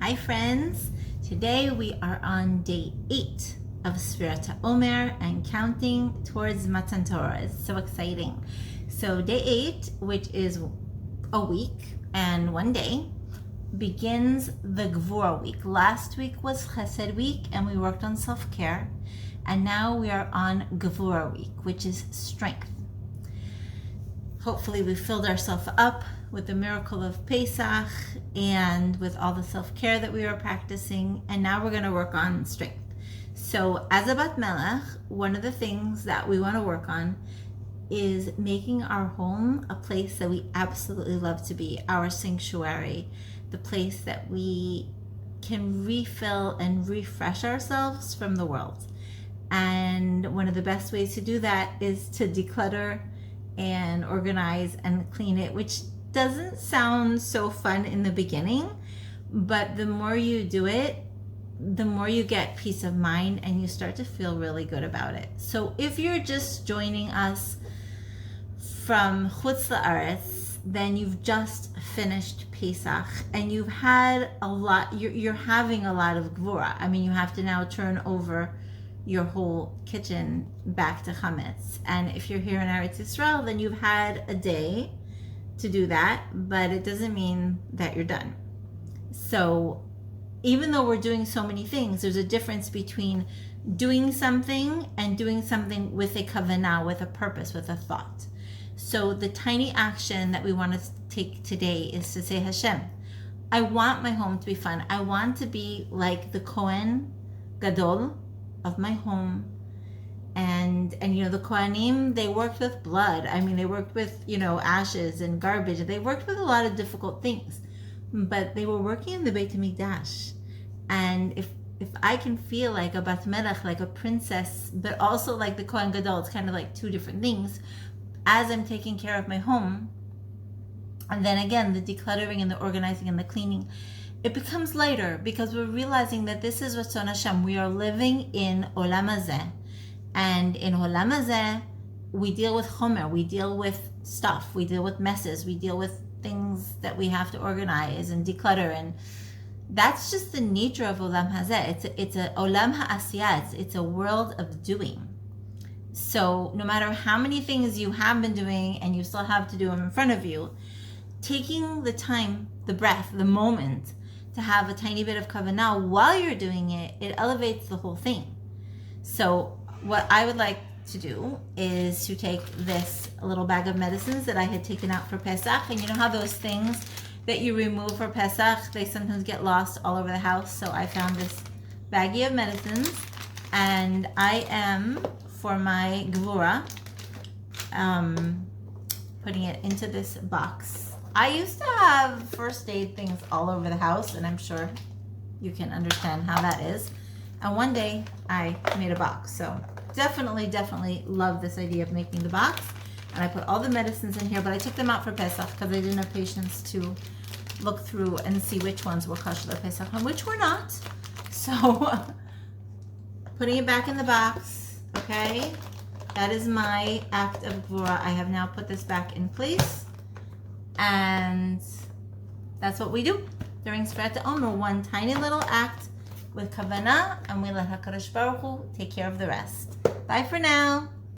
Hi friends, today we are on day 8 of Sefirat HaOmer and counting towards Matan Torah. It's so exciting. So day 8, which is a week and 1 day, begins the Gevurah week. Last week was Chesed week and we worked on self-care, and now we are on Gevurah week, which is strength. Hopefully we filled ourselves up with the miracle of Pesach and with all the self-care that we were practicing, and now we're going to work on strength. So as a Bat Melech, one of the things that we want to work on is making our home a place that we absolutely love to be, our sanctuary, the place that we can refill and refresh ourselves from the world. And one of the best ways to do that is to declutter and organize and clean it, which doesn't sound so fun in the beginning, but the more you do it, the more you get peace of mind and you start to feel really good about it. So if you're just joining us from Chutz La'aretz, then you've just finished Pesach and you've had a lot, you're having a lot of Gevurah. I mean, you have to now turn over your whole kitchen back to chametz. And if you're here in Eretz Yisrael, then you've had a day to do that, but it doesn't mean that you're done. So even though we're doing so many things, there's a difference between doing something and doing something with a kavanah, with a purpose, with a thought. So the tiny action that we want to take today is to say, Hashem, I want my home to be fun. I want to be like the Kohen Gadol of my home. And you know, the Kohanim, they worked with blood. I mean, they worked with, you know, ashes and garbage. They worked with a lot of difficult things, but they were working in the Beit HaMikdash. And if I can feel like a Bat Melech, like a princess, but also like the Kohen Gadol, it's kind of like two different things, as I'm taking care of my home. And then again, the decluttering and the organizing and the cleaning, it becomes lighter because we're realizing that this is Ratzon Hashem. We are living in Olam Hazeh. And in Olam Hazeh, we deal with Omer, we deal with stuff, we deal with messes, we deal with things that we have to organize and declutter. And that's just the nature of Olam Hazeh. It's a Olam HaAsiyah. It's a world of doing. So no matter how many things you have been doing and you still have to do them in front of you, taking the time, the breath, the moment to have a tiny bit of kavanah while you're doing it, it elevates the whole thing. So what I would like to do is to take this little bag of medicines that I had taken out for Pesach, and you know how those things that you remove for Pesach, they sometimes get lost all over the house. So I found this baggie of medicines, and I am, for my Gevurah, putting it into this box. I used to have first aid things all over the house, and I'm sure you can understand how that is. And one day I made a box. So definitely love this idea of making the box. And I put all the medicines in here, but I took them out for Pesach because I didn't have patience to look through and see which ones were kosher for Pesach and which were not. So putting it back in the box, okay? That is my act of Gevurah. I have now put this back in place. And that's what we do during Sefirat HaOmer. One tiny little act with kavanah, and we let HaKadosh Baruch Hu take care of the rest. Bye for now.